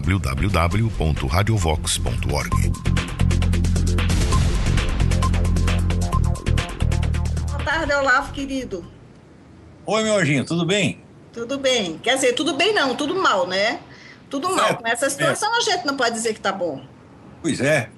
www.radiovox.org. Boa tarde, Olavo, querido. Oi, meu anjinho, tudo bem? Tudo bem. Quer dizer, tudo bem não, tudo mal, né? Tudo mal. Com essa situação a gente não pode dizer que tá bom. Pois é.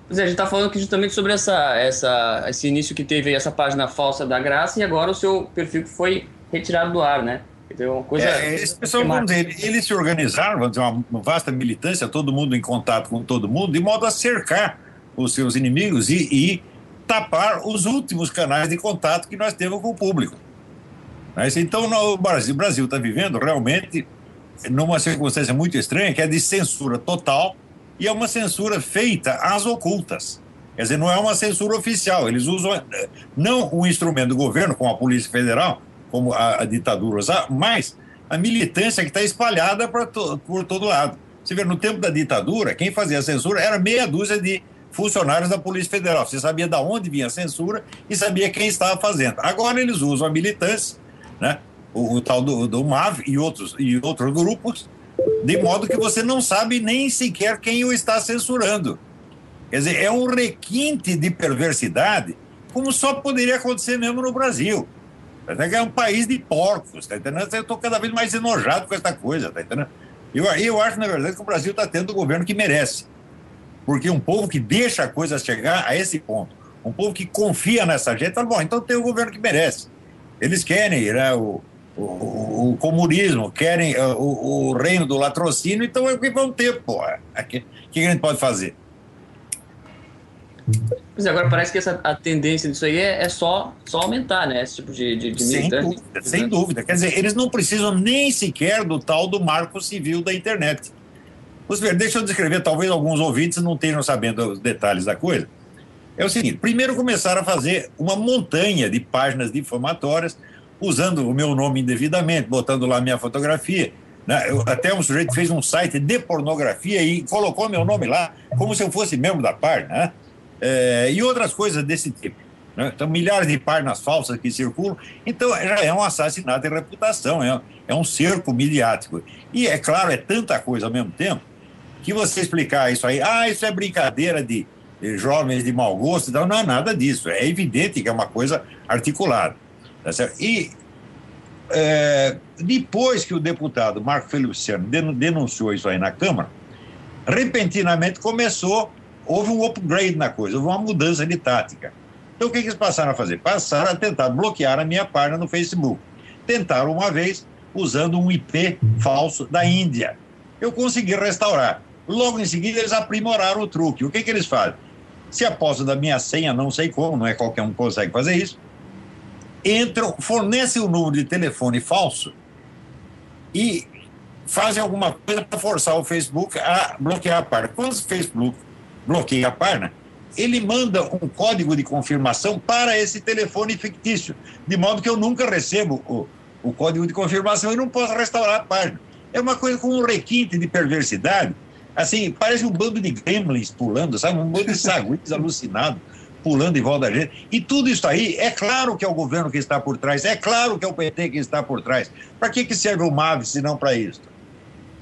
Pois é, a gente está falando aqui justamente sobre esse início que teve essa página falsa da Graça e agora o seu perfil foi retirado do ar, né? Então, uma coisa esse pessoal, vamos dizer, eles se organizaram, vamos dizer, uma vasta militância, todo mundo em contato com todo mundo, de modo a cercar os seus inimigos e tapar os últimos canais de contato que nós temos com o público. Mas, então, o Brasil está vivendo realmente numa circunstância muito estranha, que é de censura total, e é uma censura feita às ocultas. Quer dizer, não é uma censura oficial. Eles usam não o instrumento do governo, como a Polícia Federal, como a ditadura usava, mas a militância que está espalhada por todo lado. Você vê, no tempo da ditadura, quem fazia a censura era meia dúzia de funcionários da Polícia Federal. Você sabia de onde vinha a censura e sabia quem estava fazendo. Agora eles usam a militância, né? O tal do MAV e outros grupos, de modo que você não sabe nem sequer quem o está censurando. Quer dizer, é um requinte de perversidade, como só poderia acontecer mesmo no Brasil. É um país de porcos, tá entendendo? Eu estou cada vez mais enojado com essa coisa, tá entendendo? Eu acho, na verdade, que o Brasil está tendo o governo que merece. Porque um povo que deixa a coisa chegar a esse ponto, um povo que confia nessa gente, fala, bom, então tem o governo que merece. Eles querem, né, o comunismo, querem o reino do latrocínio, então é o que vão ter, porra. O que a gente pode fazer? Pois é, agora parece que a tendência disso aí é só aumentar, né? Esse tipo de militante. Sem dúvida. Quer dizer, eles não precisam nem sequer do tal do marco civil da internet. Deixa eu descrever, talvez alguns ouvintes não estejam sabendo os detalhes da coisa. É o seguinte, primeiro começaram a fazer uma montanha de páginas difamatórias, usando o meu nome indevidamente, botando lá minha fotografia, né? Até um sujeito fez um site de pornografia e colocou meu nome lá, como se eu fosse membro da página, né? E outras coisas desse tipo, né? Então, milhares de páginas falsas que circulam. Então, já é um assassinato de reputação, é um cerco midiático. E, é claro, é tanta coisa ao mesmo tempo, que você explicar isso aí, isso é brincadeira de jovens de mau gosto, então, não é nada disso. É evidente que é uma coisa articulada. Tá certo? E depois que o deputado Marco Feliciano denunciou isso aí na Câmara, repentinamente houve um upgrade na coisa, houve uma mudança de tática. Então o que eles passaram a fazer? Passaram a tentar bloquear a minha página no Facebook. Tentaram uma vez usando um IP falso da Índia. Eu consegui restaurar. Logo em seguida eles aprimoraram o truque. O que eles fazem? Se apossam da minha senha, não sei como, não é qualquer um que consegue fazer isso, fornecem o número de telefone falso e fazem alguma coisa para forçar o Facebook a bloquear a página. Quando o Facebook bloqueia a página, ele manda um código de confirmação para esse telefone fictício, de modo que eu nunca recebo o código de confirmação e não posso restaurar a página. É uma coisa com um requinte de perversidade, assim, parece um bando de gremlins pulando, sabe? Um bando de saguis alucinados pulando em volta da gente. E tudo isso aí, é claro que é o governo que está por trás, é claro que é o PT que está por trás. Para que serve o MAV se não para isso?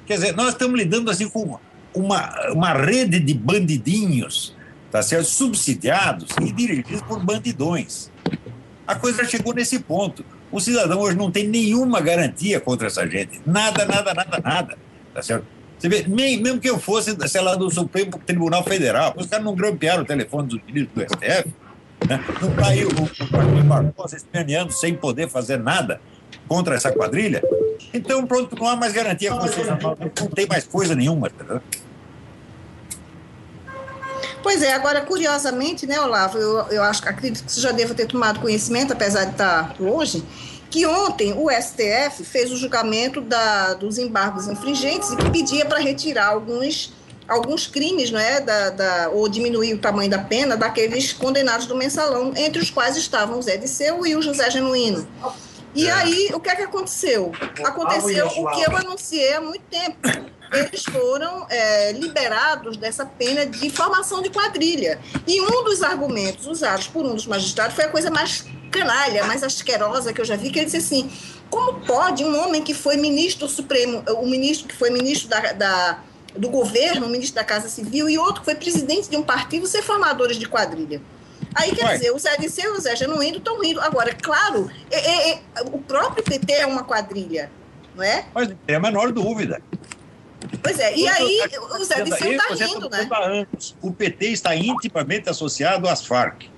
Quer dizer, nós estamos lidando assim com uma rede de bandidinhos, tá certo? Subsidiados e dirigidos por bandidões. A coisa chegou nesse ponto. O cidadão hoje não tem nenhuma garantia contra essa gente. Nada. Tá certo? Você vê, mesmo que eu fosse, sei lá, do Supremo Tribunal Federal, os caras não grampearam o telefone dos ministros do STF, né? Não está aí o Barbosa esperneando sem poder fazer nada contra essa quadrilha. Então, pronto, não há mais garantia constitucional, não tem mais coisa nenhuma. Tá? Pois é, agora, curiosamente, né, Olavo, eu acredito que você já deva ter tomado conhecimento, apesar de estar longe, que ontem o STF fez o julgamento dos embargos infringentes e que pedia para retirar alguns crimes, não é, ou diminuir o tamanho da pena daqueles condenados do mensalão, entre os quais estavam o Zé Disseu e o José Genuíno. E aí, o que é que aconteceu? Aconteceu o que eu anunciei há muito tempo. Eles foram liberados dessa pena de formação de quadrilha. E um dos argumentos usados por um dos magistrados foi a coisa mais canalha, mais asquerosa que eu já vi, que ele disse assim: como pode um homem que foi ministro supremo, um ministro que foi ministro do governo, um ministro da Casa Civil, e outro que foi presidente de um partido, ser formadores de quadrilha? Aí, quer dizer, o Zé Disseu e o Zé Genuíno estão rindo. Agora, claro, o próprio PT é uma quadrilha, não é? Mas não tem a menor dúvida. Pois é, e aí o Zé Disseu está rindo, né? Há anos, o PT está intimamente associado às Farc.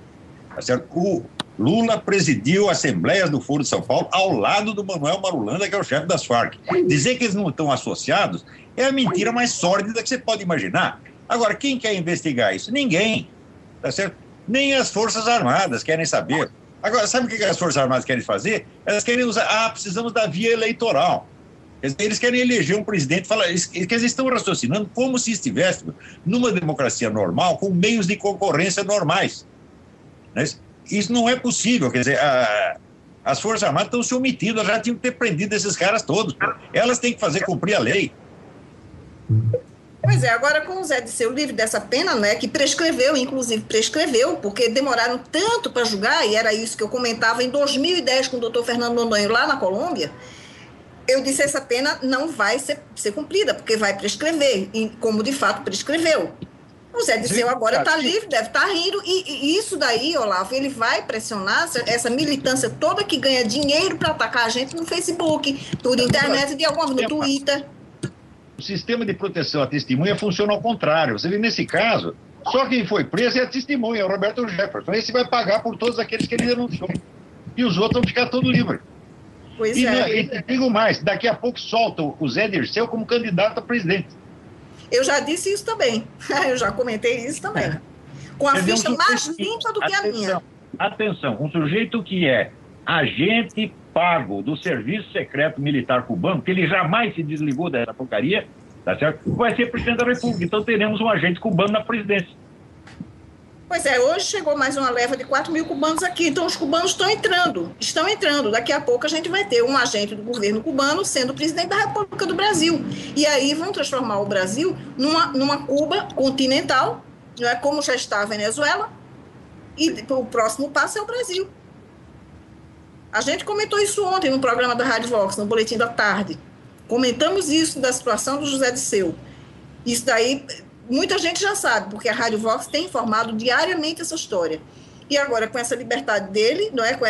Tá certo? O Lula presidiu assembleias do Foro de São Paulo ao lado do Manuel Marulanda, que é o chefe das Farc. Dizer que eles não estão associados é a mentira mais sórdida que você pode imaginar. Agora, quem quer investigar isso? Ninguém. Tá certo? Nem as Forças Armadas querem saber. Agora, sabe o que as Forças Armadas querem fazer? Elas querem usar, precisamos da via eleitoral. Eles querem eleger um presidente, eles estão raciocinando como se estivéssemos numa democracia normal, com meios de concorrência normais. Isso não é possível, quer dizer, as Forças Armadas estão se omitindo, elas já tinham que ter prendido esses caras todos. Elas têm que fazer cumprir a lei. Pois é, agora com o Zé Disseu livre dessa pena, né, que prescreveu, inclusive prescreveu, porque demoraram tanto para julgar, e era isso que eu comentava em 2010 com o doutor Fernando Noronha lá na Colômbia, eu disse essa pena não vai ser cumprida, porque vai prescrever, como de fato prescreveu. O Zé Disseu agora está livre, deve estar rindo, e isso daí, Olavo, ele vai pressionar essa militância toda que ganha dinheiro para atacar a gente no Facebook, por internet, de alguma no Twitter. O sistema de proteção à testemunha funciona ao contrário. Você vê, nesse caso, só quem foi preso é a testemunha, é o Roberto Jefferson. Esse vai pagar por todos aqueles que ele denunciou. E os outros vão ficar todos livres. Pois E digo mais, daqui a pouco soltam o Zé Dirceu como candidato a presidente. Eu já disse isso também. Eu já comentei isso também. Com a ficha mais limpa do que a minha. Atenção, um sujeito que é agente pago do Serviço Secreto Militar Cubano, que ele jamais se desligou dessa porcaria, tá certo? Vai ser presidente da República. Então teremos um agente cubano na presidência. Pois é, hoje chegou mais uma leva de 4 mil cubanos aqui, então os cubanos estão entrando. Daqui a pouco a gente vai ter um agente do governo cubano sendo presidente da República do Brasil. E aí vão transformar o Brasil numa Cuba continental, não é, como já está a Venezuela, e o próximo passo é o Brasil. A gente comentou isso ontem no programa da Rádio Vox, no Boletim da Tarde. Comentamos isso da situação do José Disseu. Isso daí, muita gente já sabe, porque a Rádio Vox tem informado diariamente essa história. E agora, com essa liberdade dele, não é, com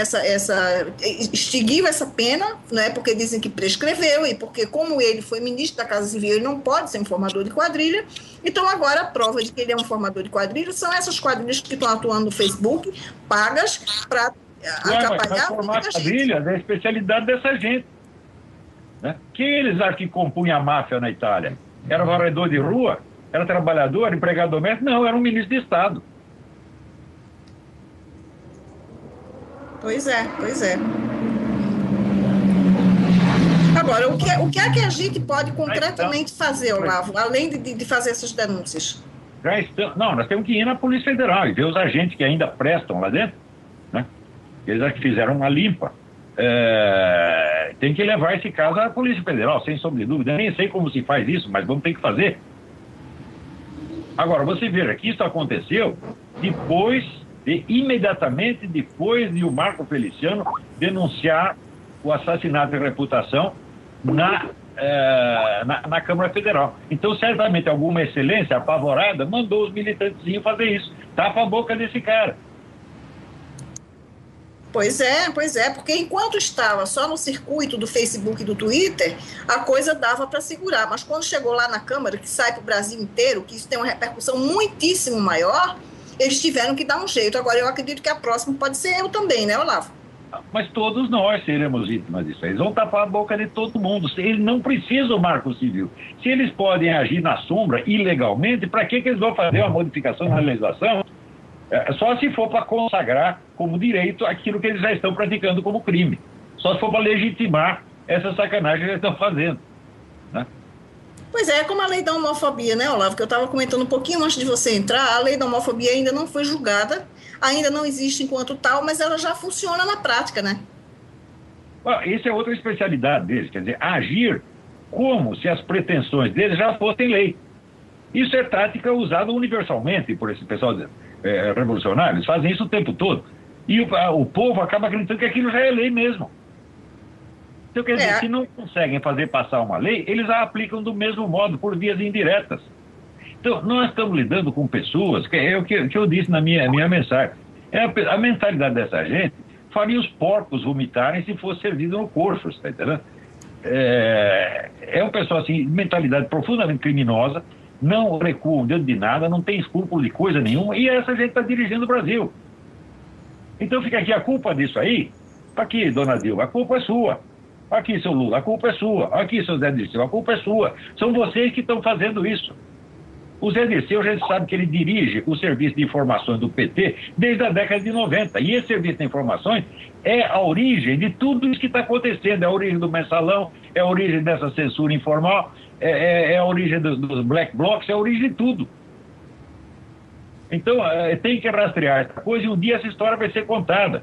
extinguiu essa pena, não é, porque dizem que prescreveu, e porque, como ele foi ministro da Casa Civil, ele não pode ser um formador de quadrilha. Então, agora, a prova de que ele é um formador de quadrilha são essas quadrilhas que estão atuando no Facebook, pagas para atrapalhar formar quadrilhas é a especialidade dessa gente. Né? Quem eles acham que compunha a máfia na Itália? Era varredor de rua? Era trabalhador? Empregado doméstico? Não, era um ministro de Estado. Pois é. Agora, o que é que a gente pode concretamente fazer, Olavo, além de fazer essas denúncias? Nós temos que ir na Polícia Federal e ver os agentes que ainda prestam lá dentro, né? Eles que fizeram uma limpa. Tem que levar esse caso à Polícia Federal, sem sombra de dúvida. Eu nem sei como se faz isso, mas vamos ter que fazer. Agora, você veja que isso aconteceu imediatamente depois de o Marco Feliciano denunciar o assassinato de reputação na Câmara Federal. Então, certamente, alguma excelência apavorada mandou os militantezinhos fazer isso. Tapa a boca desse cara. Pois é, porque enquanto estava só no circuito do Facebook e do Twitter, a coisa dava para segurar, mas quando chegou lá na Câmara, que sai para o Brasil inteiro, que isso tem uma repercussão muitíssimo maior, eles tiveram que dar um jeito. Agora, eu acredito que a próxima pode ser eu também, né, Olavo? Mas todos nós seremos vítimas disso. Eles vão tapar a boca de todo mundo. Eles não precisam do Marco Civil. Se eles podem agir na sombra ilegalmente, para que eles vão fazer uma modificação na legislação? Só se for para consagrar como direito aquilo que eles já estão praticando como crime. Só se for para legitimar essa sacanagem que eles estão fazendo. Né? Pois é, como a lei da homofobia, né, Olavo, que eu estava comentando um pouquinho antes de você entrar, a lei da homofobia ainda não foi julgada, ainda não existe enquanto tal, mas ela já funciona na prática, né? Essa é outra especialidade deles, quer dizer, agir como se as pretensões deles já fossem lei. Isso é tática usada universalmente por esse pessoal revolucionário, eles fazem isso o tempo todo. E o povo acaba acreditando que aquilo já é lei mesmo. Então, quer dizer, se não conseguem fazer passar uma lei, eles a aplicam do mesmo modo, por vias indiretas. Então, nós estamos lidando com pessoas, que é o que eu disse na minha mensagem. A mentalidade dessa gente faria os porcos vomitarem se fosse servido no coxo, está entendendo? É um pessoal assim, de mentalidade profundamente criminosa, não recua diante de nada, não tem escrúpulo de coisa nenhuma, e essa gente está dirigindo o Brasil. Então fica aqui a culpa disso aí. Aqui, dona Dilma, a culpa é sua. Aqui, seu Lula, a culpa é sua. Aqui, seu Zé Dirceu, a culpa é sua. São vocês que estão fazendo isso. O Zé Dirceu, a gente sabe que ele dirige o Serviço de Informações do PT desde a década de 90. E esse Serviço de Informações é a origem de tudo isso que está acontecendo. É a origem do mensalão, é a origem dessa censura informal, é a origem dos black blocs, é a origem de tudo. Então, tem que rastrear essa coisa e um dia essa história vai ser contada.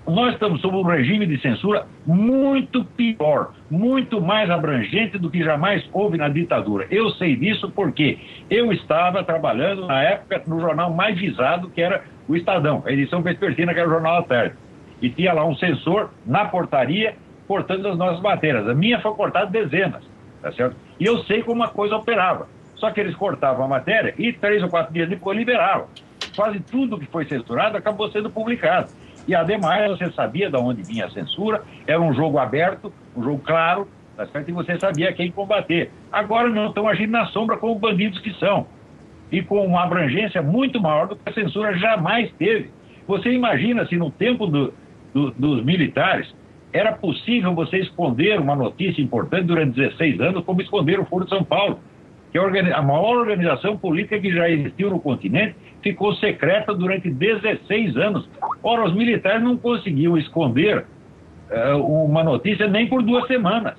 Nós estamos sob um regime de censura muito pior, muito mais abrangente do que jamais houve na ditadura. Eu sei disso porque eu estava trabalhando na época no jornal mais visado, que era o Estadão, a edição vespertina, que era o Jornal à Tarde. E tinha lá um censor na portaria cortando as nossas matérias. A minha foi cortada dezenas, tá certo? E eu sei como a coisa operava. Só que eles cortavam a matéria e 3 ou 4 dias depois liberavam. Quase tudo que foi censurado acabou sendo publicado. E, ademais, você sabia de onde vinha a censura, era um jogo aberto, um jogo claro, tá certo? E você sabia quem combater. Agora não, estão agindo na sombra como bandidos que são. E com uma abrangência muito maior do que a censura jamais teve. Você imagina se no tempo dos militares era possível você esconder uma notícia importante durante 16 anos, como esconder o Foro de São Paulo, que é a maior organização política que já existiu no continente, ficou secreta durante 16 anos. Ora, os militares não conseguiam esconder uma notícia nem por 2 semanas.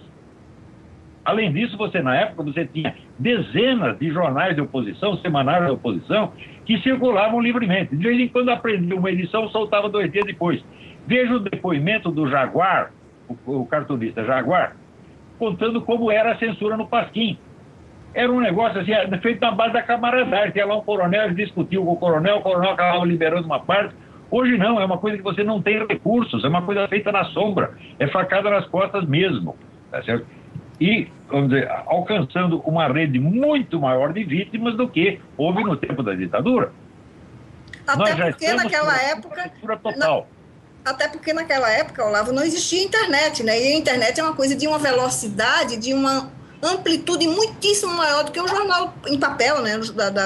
Além disso, na época, você tinha dezenas de jornais de oposição, semanários de oposição, que circulavam livremente. De vez em quando aprendia uma edição, soltava 2 dias depois. Veja o depoimento do Jaguar, o cartunista Jaguar, contando como era a censura no Pasquim. Era um negócio assim, feito na base da camaradagem. Tinha lá um coronel, ele discutiu com o coronel acabava liberando uma parte. Hoje não, é uma coisa que você não tem recursos, é uma coisa feita na sombra, é facada nas costas mesmo, tá certo? E, vamos dizer, alcançando uma rede muito maior de vítimas do que houve no tempo da ditadura. Até porque naquela época... total. Até porque naquela época, Olavo, não existia internet, né? E a internet é uma coisa de uma velocidade, de uma amplitude muitíssimo maior do que um jornal em papel, né?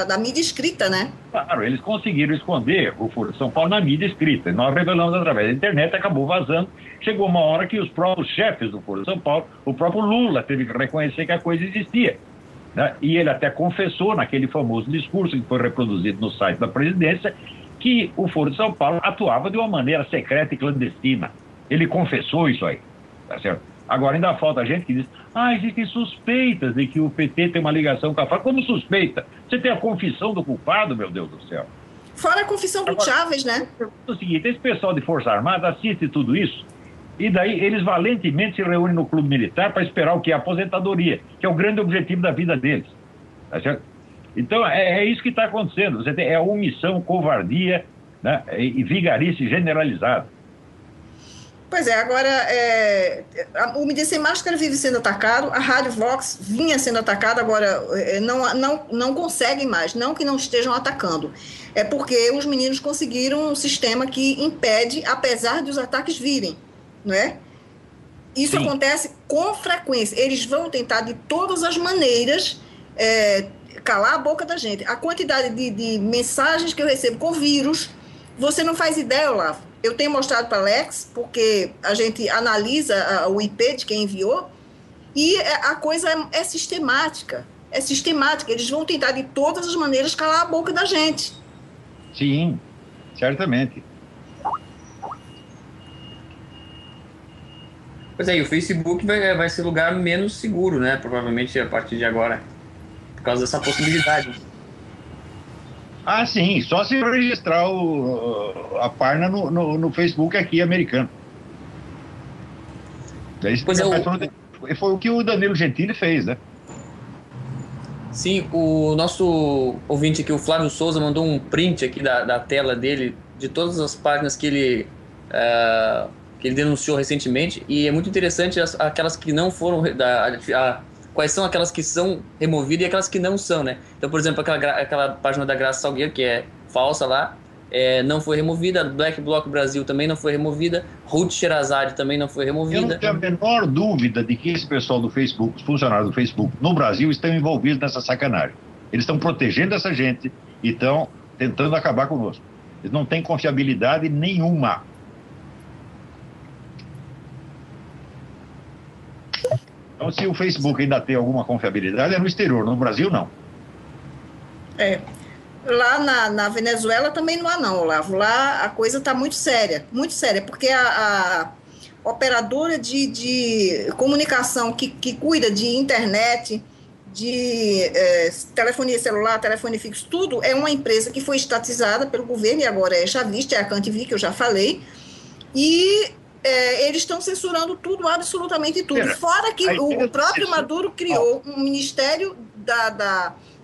Da mídia escrita, né? Claro, eles conseguiram esconder o Foro de São Paulo na mídia escrita. Nós revelamos através da internet, acabou vazando. Chegou uma hora que os próprios chefes do Foro de São Paulo, o próprio Lula teve que reconhecer que a coisa existia, né? E ele até confessou naquele famoso discurso que foi reproduzido no site da presidência que o Foro de São Paulo atuava de uma maneira secreta e clandestina. Ele confessou isso aí, tá certo? Agora ainda falta gente que diz, existem suspeitas de que o PT tem uma ligação com a Farc. Como suspeita? Você tem a confissão do culpado, meu Deus do céu. Fora a confissão do Chávez, né? É o seguinte, esse pessoal de Força Armada assiste tudo isso, e daí eles valentemente se reúnem no clube militar para esperar o que? A aposentadoria, que é o grande objetivo da vida deles. Tá certo? Então, é isso que está acontecendo. Você tem, omissão, covardia, né, e vigarice generalizada. Pois é, agora o Mídia Sem Máscara vive sendo atacado, a Rádio Vox vinha sendo atacada, agora não conseguem mais, não que não estejam atacando, é porque os meninos conseguiram um sistema que impede, apesar de os ataques virem, não é? Isso Sim. Acontece com frequência, eles vão tentar de todas as maneiras calar a boca da gente. A quantidade de mensagens que eu recebo com vírus, você não faz ideia, Olavo. Eu tenho mostrado para Alex, porque a gente analisa o IP de quem enviou, e a coisa é sistemática. É sistemática. Eles vão tentar, de todas as maneiras, calar a boca da gente. Sim, certamente. Pois é, e o Facebook vai ser lugar menos seguro, né? Provavelmente a partir de agora. Por causa dessa possibilidade. Sim, só se registrar a página no Facebook aqui americano. Foi o que o Danilo Gentili fez, né? Sim, o nosso ouvinte aqui, o Flávio Souza, mandou um print aqui da tela dele, de todas as páginas que ele que ele denunciou recentemente, e é muito interessante aquelas que não foram, quais são aquelas que são removidas e aquelas que não são, né? Então, por exemplo, aquela página da Graça Salgueiro, que é falsa lá, não foi removida. Black Bloc Brasil também não foi removida. Ruth Sherazade também não foi removida. Eu não tenho a menor dúvida de que esse pessoal do Facebook, os funcionários do Facebook no Brasil, estão envolvidos nessa sacanagem. Eles estão protegendo essa gente e estão tentando acabar conosco. Eles não têm confiabilidade nenhuma. Então, se o Facebook ainda tem alguma confiabilidade, é no exterior. No Brasil, não. Lá na Venezuela também não há não, Olavo. Lá a coisa está muito séria, porque a operadora de comunicação que cuida de internet, de telefonia celular, telefone fixo, tudo é uma empresa que foi estatizada pelo governo e agora é chavista, é a CanTV, que eu já falei, e eles estão censurando tudo, absolutamente tudo. Fora que o próprio Maduro criou um ministério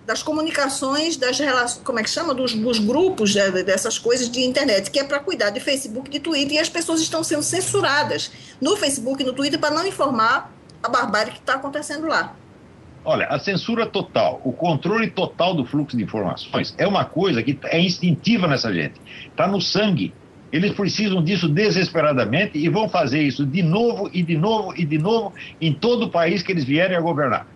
das comunicações, das relações, como é que chama? Dos grupos dessas coisas de internet, que é para cuidar de Facebook, de Twitter, e as pessoas estão sendo censuradas no Facebook e no Twitter para não informar a barbárie que está acontecendo lá. Olha, a censura total, o controle total do fluxo de informações é uma coisa que é instintiva nessa gente. Está no sangue. Eles precisam disso desesperadamente e vão fazer isso de novo e de novo e de novo em todo o país que eles vierem a governar.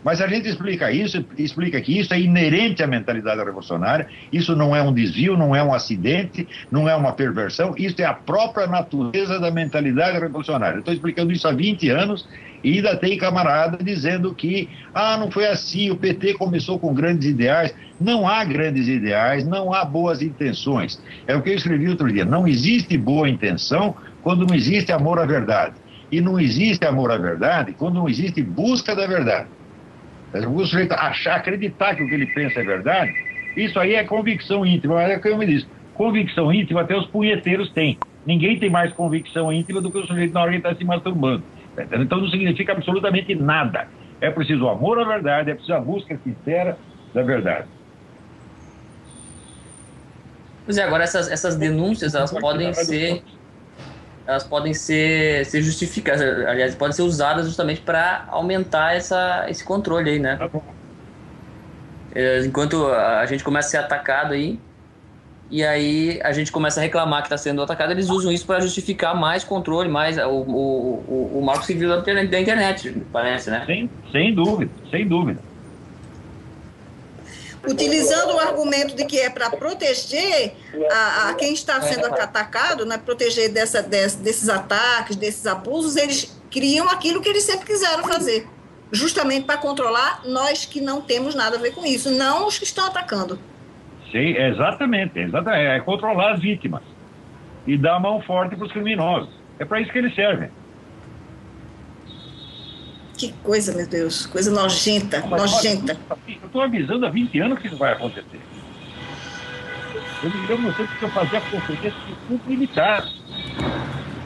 Mas a gente explica que isso é inerente à mentalidade revolucionária, isso não é um desvio, não é um acidente, não é uma perversão, isso é a própria natureza da mentalidade revolucionária. Eu estou explicando isso há 20 anos e ainda tem camarada dizendo que não foi assim, o PT começou com grandes ideais. Não há grandes ideais, não há boas intenções. É o que eu escrevi outro dia, não existe boa intenção quando não existe amor à verdade. E não existe amor à verdade quando não existe busca da verdade. O sujeito acreditar que o que ele pensa é verdade, isso aí é convicção íntima. É o que eu me disse, convicção íntima até os punheteiros têm. Ninguém tem mais convicção íntima do que o sujeito na hora que está se masturbando. Então não significa absolutamente nada. É preciso o amor à verdade, é preciso a busca sincera da verdade. Pois é, agora essas denúncias, elas podem ser justificadas, aliás, podem ser usadas justamente para aumentar esse controle aí, né? Enquanto a gente começa a ser atacado aí, e aí a gente começa a reclamar que está sendo atacado, eles usam isso para justificar mais controle, mais o marco civil da internet, parece, né? Sem dúvida, sem dúvida. Utilizando o argumento de que é para proteger a quem está sendo atacado, né, proteger desses ataques, desses abusos, eles criam aquilo que eles sempre quiseram fazer, justamente para controlar nós que não temos nada a ver com isso, não os que estão atacando. Sim, exatamente. É controlar as vítimas e dar a mão forte para os criminosos. É para isso que eles servem. Que coisa, meu Deus, coisa nojenta. Eu estou avisando há 20 anos que isso vai acontecer. Eu me lembro sempre que eu fazia conferência de culto militar.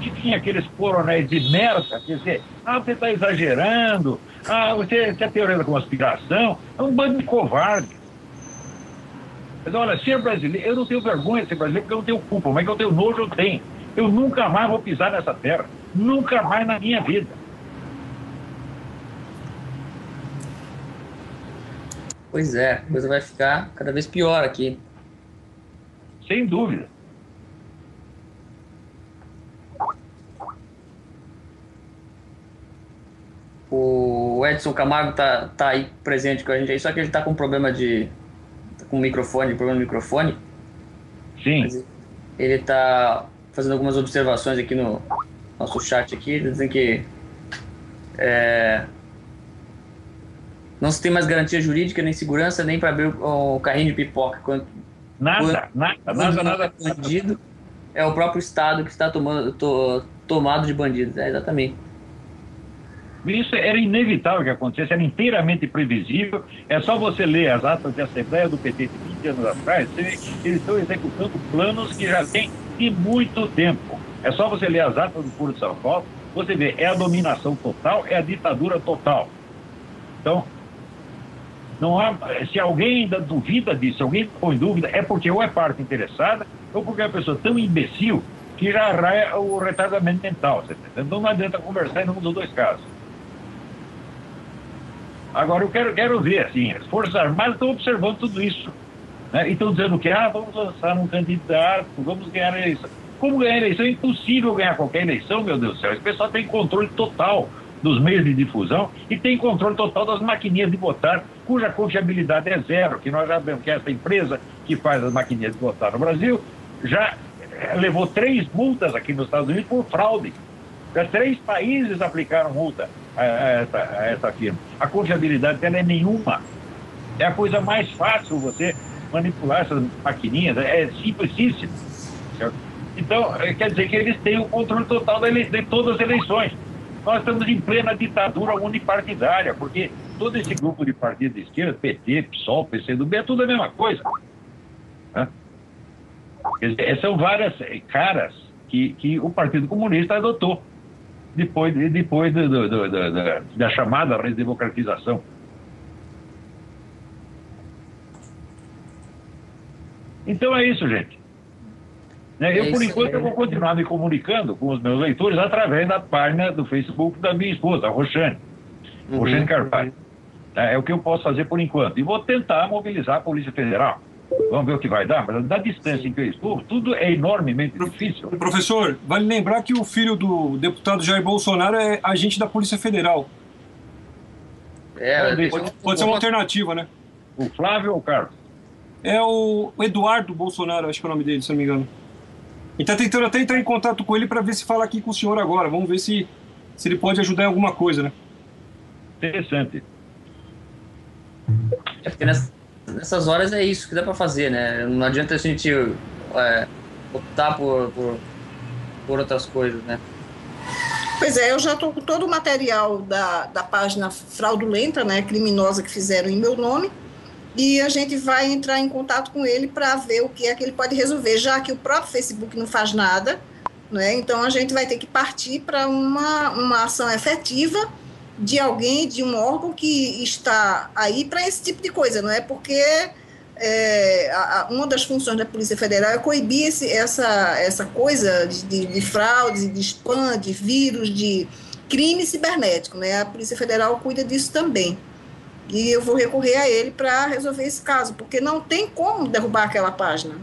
E tinha aqueles coronéis de merda, quer dizer, você está exagerando, você é teoria da conspiração, é um bando de covarde. Mas olha, ser brasileiro, eu não tenho vergonha de ser brasileiro porque eu não tenho culpa, mas que eu tenho nojo, eu tenho. Eu nunca mais vou pisar nessa terra, nunca mais na minha vida. Pois é, a coisa vai ficar cada vez pior aqui. Sem dúvida. O Edson Camargo tá aí presente com a gente aí, só que ele tá com problema com problema no microfone. Sim. Mas ele tá fazendo algumas observações aqui no nosso chat aqui, dizendo que não se tem mais garantia jurídica, nem segurança, nem para abrir o carrinho de pipoca. Nada. Bandido é o próprio Estado que está tomado de bandidos. Exatamente. Isso era inevitável que acontecesse, era inteiramente previsível. É só você ler as atas de Assembleia do PT de 20 anos atrás, você vê que eles estão executando planos que já têm de muito tempo. É só você ler as atas do Foro de São Paulo, você vê, é a dominação total, é a ditadura total. Então, não há, se alguém ainda duvida disso, se alguém põe dúvida, é porque ou é parte interessada, ou porque é uma pessoa tão imbecil que já arraia o retardamento mental. Então não adianta conversar em nenhum dos dois casos. Agora, eu quero ver, assim, as Forças Armadas estão observando tudo isso. Né? E estão dizendo que, vamos lançar um candidato, vamos ganhar a eleição. Como ganhar a eleição? É impossível ganhar qualquer eleição, meu Deus do céu. Esse pessoal tem controle total dos meios de difusão e tem controle total das maquininhas de votar, cuja confiabilidade é zero, que nós já vemos que essa empresa que faz as maquininhas de votar no Brasil já levou 3 multas aqui nos Estados Unidos por fraude. Já 3 países aplicaram multa a essa firma. A confiabilidade dela é nenhuma. É a coisa mais fácil você manipular essas maquininhas, é simplicíssimo. Então, quer dizer que eles têm o controle total de todas as eleições. Nós estamos em plena ditadura unipartidária, porque todo esse grupo de partidos de esquerda, PT, PSOL, PCdoB, é tudo a mesma coisa. Né? Quer dizer, são várias caras que o Partido Comunista adotou depois da chamada redemocratização. Então é isso, gente. Eu, por enquanto, eu vou continuar me comunicando com os meus leitores através da página do Facebook da minha esposa, a Roxane. Roxane Carvalho. É o que eu posso fazer por enquanto. E vou tentar mobilizar a Polícia Federal. Vamos ver o que vai dar, mas da distância em que eu estou, tudo é enormemente difícil. Professor, vale lembrar que o filho do deputado Jair Bolsonaro é agente da Polícia Federal. Pode ser uma alternativa, né? O Flávio ou o Carlos? É o Eduardo Bolsonaro, acho que é o nome dele, se não me engano. E está tentando até entrar em contato com ele para ver se fala aqui com o senhor agora. Vamos ver se ele pode ajudar em alguma coisa, né? Interessante. É porque nessas horas é isso que dá para fazer, né? Não adianta a gente optar por outras coisas, né? Pois é, eu já estou com todo o material da página fraudulenta, né, criminosa que fizeram em meu nome, e a gente vai entrar em contato com ele para ver o que é que ele pode resolver, já que o próprio Facebook não faz nada, né? Então a gente vai ter que partir para uma ação efetiva de alguém, de um órgão que está aí para esse tipo de coisa, não é? Porque uma das funções da Polícia Federal é coibir essa coisa de fraudes, de spam, de vírus, de crime cibernético, né? A Polícia Federal cuida disso também. E eu vou recorrer a ele para resolver esse caso, porque não tem como derrubar aquela página.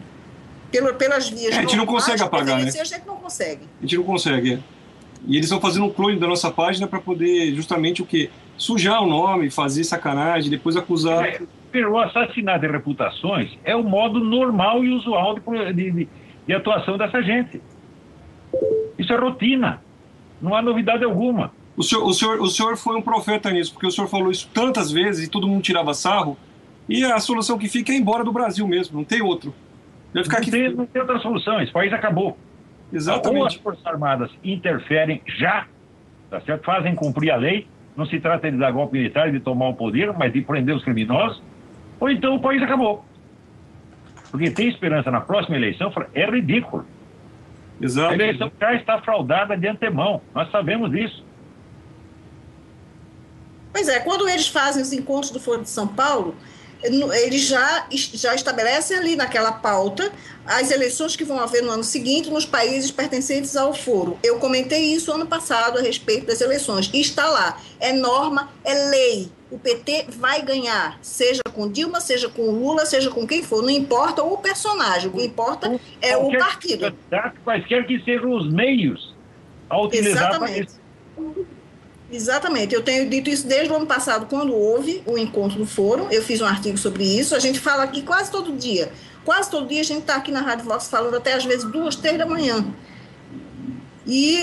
Pelas vias a gente não consegue apagar, né? A gente não consegue. A gente não consegue, E eles estão fazendo um clone da nossa página para poder justamente o quê? Sujar o nome, fazer sacanagem, depois acusar. O assassinato de reputações é o modo normal e usual de atuação dessa gente. Isso é rotina. Não há novidade alguma. O senhor foi um profeta nisso, porque o senhor falou isso tantas vezes e todo mundo tirava sarro, e a solução que fica é ir embora do Brasil mesmo, não tem outro. Vai ficar não tem outra solução, esse país acabou. Exatamente. Ou as Forças Armadas interferem já, tá certo? Fazem cumprir a lei, não se trata de dar golpe militar e de tomar o poder, mas de prender os criminosos, ou então o país acabou. Porque ter esperança na próxima eleição é ridículo. Exato. A eleição já está fraudada de antemão, nós sabemos disso. Pois é, quando eles fazem os encontros do Foro de São Paulo, eles já estabelecem ali naquela pauta as eleições que vão haver no ano seguinte nos países pertencentes ao foro. Eu comentei isso ano passado a respeito das eleições. E está lá. É norma, é lei. O PT vai ganhar, seja com Dilma, seja com Lula, seja com quem for. Não importa o personagem, o que importa é o partido. Quaisquer que sejam os meios a utilizar para isso. Exatamente, eu tenho dito isso desde o ano passado, quando houve o encontro do fórum, eu fiz um artigo sobre isso, a gente fala aqui quase todo dia a gente está aqui na Rádio Vox falando até às vezes 2, 3 da manhã, e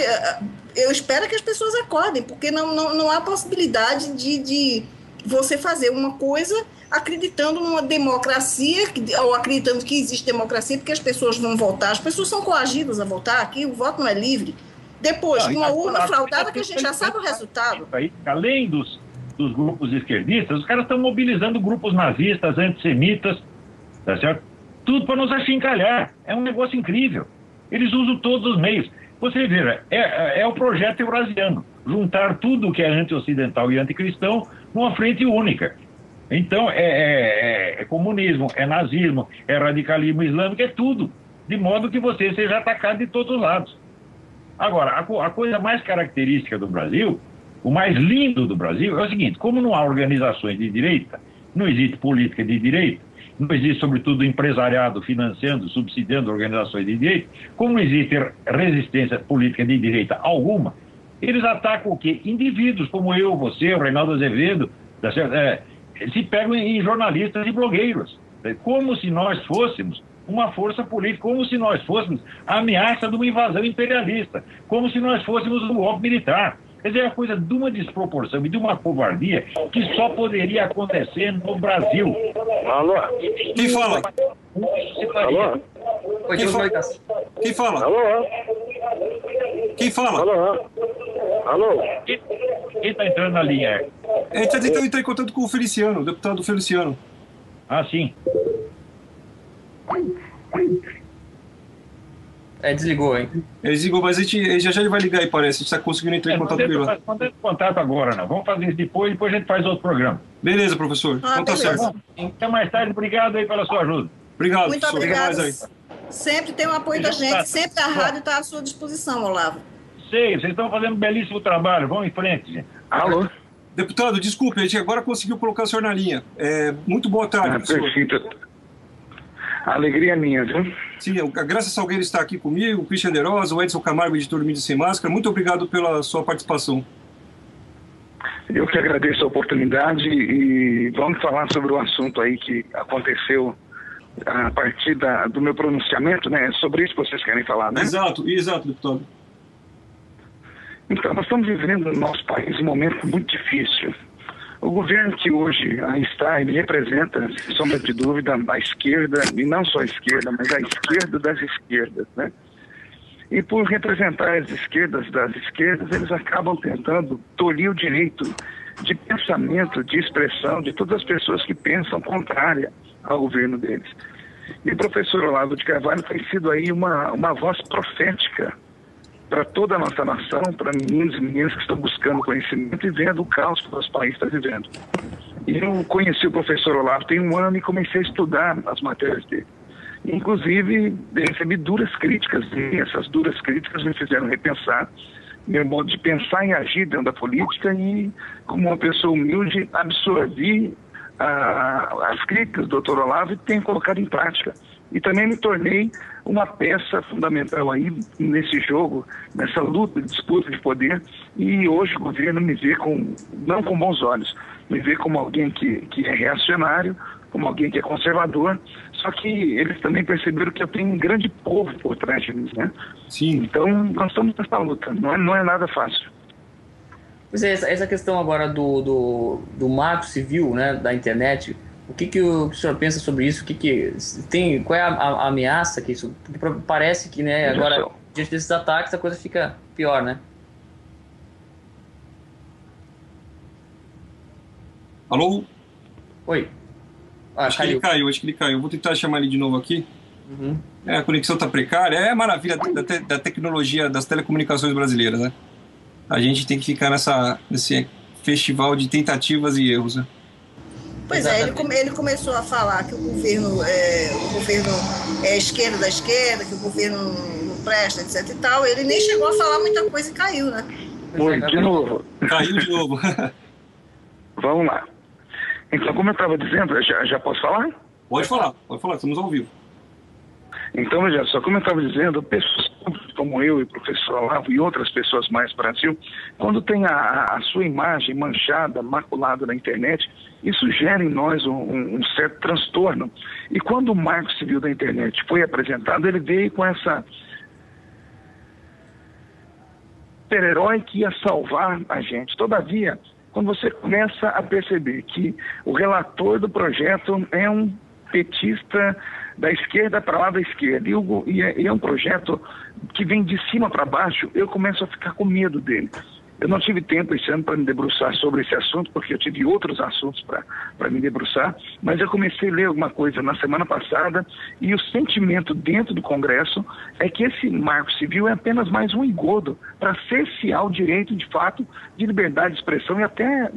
eu espero que as pessoas acordem, porque não há possibilidade de você fazer uma coisa acreditando numa democracia, ou acreditando que existe democracia, porque as pessoas vão votar, as pessoas são coagidas a votar, aqui o voto não é livre. Depois, com uma urna fraudada que a gente já sabe o resultado. Além dos grupos esquerdistas, os caras estão mobilizando grupos nazistas, antissemitas, tá certo? Tudo para nos achincalhar. É um negócio incrível. Eles usam todos os meios. Você veja, é o projeto eurasiano. Juntar tudo que é anti-ocidental e anticristão numa frente única. Então, é comunismo, é nazismo, é radicalismo islâmico, é tudo. de modo que você seja atacado de todos os lados. Agora, a coisa mais característica do Brasil, o mais lindo do Brasil, é o seguinte: como não há organizações de direita, não existe política de direita, não existe, sobretudo, empresariado financiando, subsidiando organizações de direita, como não existe resistência política de direita alguma, eles atacam o quê? Indivíduos como eu, você, o Reinaldo Azevedo, se pegam em jornalistas e blogueiros, como se nós fôssemos uma força política, como se nós fôssemos a ameaça de uma invasão imperialista, como se nós fôssemos um golpe militar. Quer dizer, é uma coisa de uma desproporção e de uma covardia que só poderia acontecer no Brasil. Alô? Quem fala? Alô? Quem fala? Quem fala? Alô? Quem fala? Alô? Alô? Quem está entrando na linha? A gente está tentando entrar em contato com o Feliciano, o deputado Feliciano. Ah, sim. Desligou, hein? Ele desligou, mas já ele vai ligar aí, parece. A gente está conseguindo entrar em contato com ele lá. Não tem contato agora, não. Vamos fazer isso depois a gente faz outro programa. Beleza, professor. Então tá beleza. certo. Até mais tarde. Obrigado aí pela sua ajuda. Obrigado, Muito professor. obrigada. Até mais aí. Sempre tem o apoio da gente, sempre a rádio está à sua disposição, Olavo. Sei, vocês estão fazendo um belíssimo trabalho. Vamos em frente, gente. Alô? Deputado, desculpe, a gente agora conseguiu colocar o senhor na linha. Muito boa tarde, professor. Perfeito. Alegria minha, viu? Sim, a Graça Salgueiro está aqui comigo, o Christian De Rosa, o Edson Camargo, editor do Mídia Sem Máscara. Muito obrigado pela sua participação. Eu que agradeço a oportunidade e vamos falar sobre o assunto aí que aconteceu a partir do meu pronunciamento, né? É sobre isso que vocês querem falar, né? Exato, deputado. Então, nós estamos vivendo no nosso país um momento muito difícil. O governo que hoje está, ele representa, sem sombra de dúvida, a esquerda, e não só a esquerda, mas a esquerda das esquerdas, né? E por representar as esquerdas das esquerdas, eles acabam tentando tolir o direito de pensamento, de expressão de todas as pessoas que pensam contrária ao governo deles. E o professor Olavo de Carvalho tem sido aí uma voz profética para toda a nossa nação, para meninos e meninas que estão buscando conhecimento e vendo o caos que o nosso país está vivendo. E eu conheci o professor Olavo tem um ano e comecei a estudar as matérias dele. Inclusive, recebi duras críticas dele. Essas duras críticas me fizeram repensar meu modo de pensar e agir dentro da política e, como uma pessoa humilde, absorvi as críticas do Dr. Olavo e tenho colocado em prática. E também me tornei uma peça fundamental aí nesse jogo, nessa luta, disputa de poder. E hoje o governo me vê não com bons olhos, me vê como alguém que é reacionário, como alguém que é conservador. Só que eles também perceberam que eu tenho um grande povo por trás de mim, né? Sim. Então nós estamos nessa luta, não é nada fácil. Pois é, essa questão agora do marco civil, né, da internet, o que o senhor pensa sobre isso? Qual é a ameaça que isso? Porque parece que, né, agora, diante desses ataques, a coisa fica pior, né? Alô? Oi. Acho que ele caiu. Vou tentar chamar ele de novo aqui. Uhum. A conexão está precária. É a maravilha da tecnologia das telecomunicações brasileiras, né? A gente tem que ficar nesse festival de tentativas e erros, né? Pois é, ele começou a falar que o governo é esquerda da esquerda, que o governo não presta, etc e tal. Ele nem chegou a falar muita coisa e caiu, né? Oi, de novo. Caiu de novo. Vamos lá. Então, como eu estava dizendo, já posso falar? Pode falar, estamos ao vivo. Então, veja só, como eu estava dizendo, pessoas como eu e o professor Olavo e outras pessoas mais do Brasil, quando tem a sua imagem manchada, maculada na internet, isso gera em nós um certo transtorno. E quando o Marco Civil da Internet foi apresentado, ele veio com essa super-herói que ia salvar a gente. Todavia, quando você começa a perceber que o relator do projeto é um petista da esquerda para lá da esquerda, e é um projeto que vem de cima para baixo, eu começo a ficar com medo dele. Eu não tive tempo esse ano para me debruçar sobre esse assunto, porque eu tive outros assuntos para me debruçar, mas eu comecei a ler alguma coisa na semana passada e o sentimento dentro do Congresso é que esse marco civil é apenas mais um engodo para cercear o direito, de fato, de liberdade de expressão e até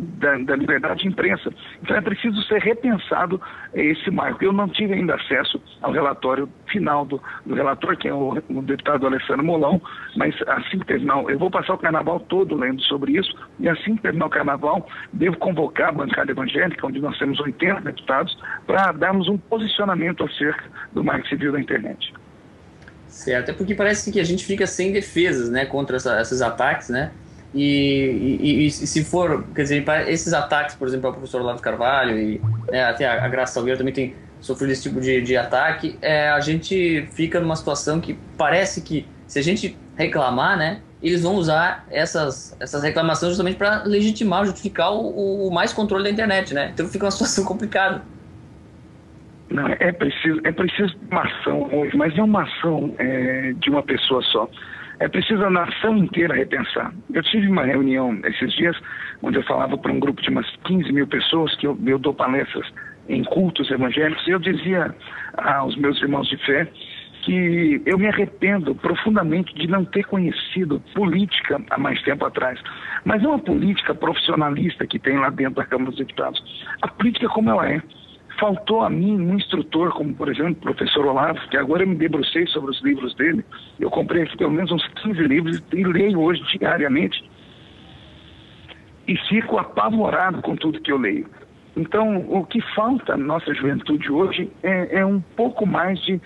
da liberdade de imprensa. Então é preciso ser repensado esse marco. Eu não tive ainda acesso ao relatório final do relator, que é o deputado Alessandro Molon, mas assim que terminar, eu vou passar o carnaval todo lendo sobre isso, e assim que terminar o carnaval, devo convocar a bancada evangélica, onde nós temos 80 deputados, para darmos um posicionamento acerca do marco civil da internet. Certo, é porque parece que a gente fica sem defesas, né, contra esses ataques, né, e se for, quer dizer, esses ataques, por exemplo, ao professor Olavo Carvalho e né, até a Graça Salgueiro também tem sofrido esse tipo de ataque, a gente fica numa situação que parece que se a gente reclamar, né, eles vão usar essas reclamações justamente para legitimar, justificar o mais controle da internet, né, então fica uma situação complicada. Não, é preciso uma ação hoje, mas não uma ação de uma pessoa só. É preciso a nação inteira repensar. Eu tive uma reunião esses dias, onde eu falava para um grupo de umas 15 mil pessoas, que eu dou palestras em cultos evangélicos, e eu dizia aos meus irmãos de fé que eu me arrependo profundamente de não ter conhecido política há mais tempo atrás. Mas não a política profissionalista que tem lá dentro da Câmara dos Deputados. A política como ela é. Faltou a mim um instrutor, como por exemplo o professor Olavo, que agora eu me debrucei sobre os livros dele. Eu comprei aqui pelo menos uns 15 livros e leio hoje diariamente. E fico apavorado com tudo que eu leio. Então, o que falta na nossa juventude hoje é um pouco mais de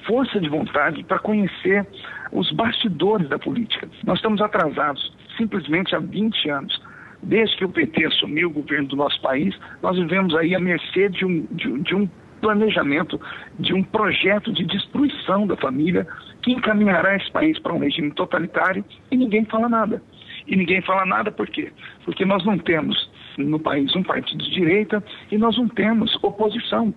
força de vontade para conhecer os bastidores da política. Nós estamos atrasados simplesmente há 20 anos. Desde que o PT assumiu o governo do nosso país, nós vivemos aí à mercê de um planejamento, de um projeto de destruição da família que encaminhará esse país para um regime totalitário e ninguém fala nada. E ninguém fala nada por quê? Porque nós não temos no país um partido de direita e nós não temos oposição.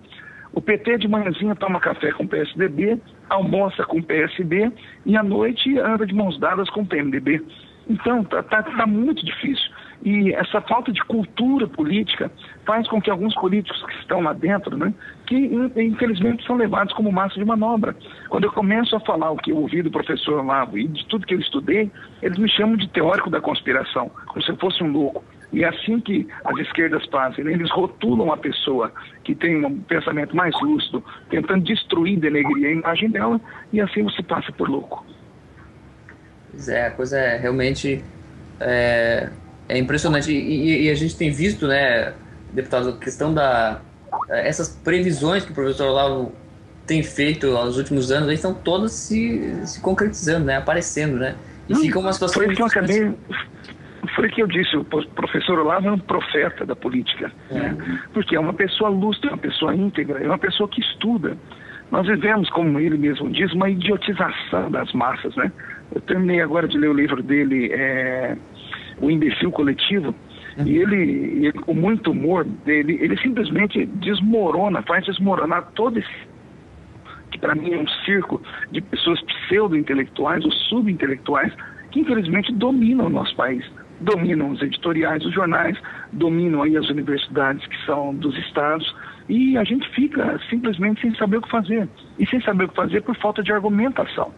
O PT de manhãzinha toma café com o PSDB, almoça com o PSB e à noite anda de mãos dadas com o PMDB. Então, tá muito difícil. E essa falta de cultura política faz com que alguns políticos que estão lá dentro, né, que infelizmente são levados como massa de manobra. Quando eu começo a falar o que eu ouvi do professor Olavo e de tudo que eu estudei, eles me chamam de teórico da conspiração, como se eu fosse um louco. E é assim que as esquerdas fazem, né? Eles rotulam a pessoa que tem um pensamento mais lúcido, tentando destruir, denegrir a imagem dela, e assim você passa por louco. Pois é, a coisa é realmente é impressionante. E a gente tem visto, né, deputado, a questão essas previsões que o professor Olavo tem feito aos últimos anos, eles estão todas se concretizando, né, aparecendo, né? E fica uma situação... Foi o que eu disse, o professor Olavo é um profeta da política, né? Porque é uma pessoa lúcida, é uma pessoa íntegra, é uma pessoa que estuda. Nós vivemos, como ele mesmo diz, uma idiotização das massas, né? Eu terminei agora de ler o livro dele, O Imbecil Coletivo, e ele, com muito humor dele, ele simplesmente faz desmoronar todo esse, que para mim é um circo de pessoas pseudo-intelectuais ou subintelectuais, que infelizmente dominam o nosso país. Dominam os editoriais, os jornais, dominam aí as universidades que são dos estados, e a gente fica simplesmente sem saber o que fazer. E sem saber o que fazer por falta de argumentação.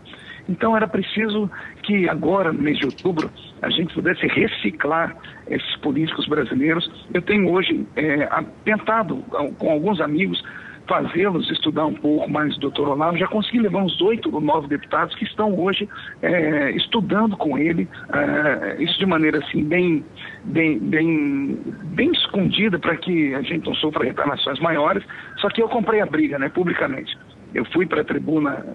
Então era preciso que agora, no mês de outubro, a gente pudesse reciclar esses políticos brasileiros. Eu tenho hoje tentado, com alguns amigos, fazê-los estudar um pouco mais do Dr. Olavo. Já consegui levar uns 8 ou 9 deputados que estão hoje estudando com ele, isso de maneira assim bem escondida, para que a gente não sofra retaliações maiores. Só que eu comprei a briga, né, publicamente. Eu fui para a tribuna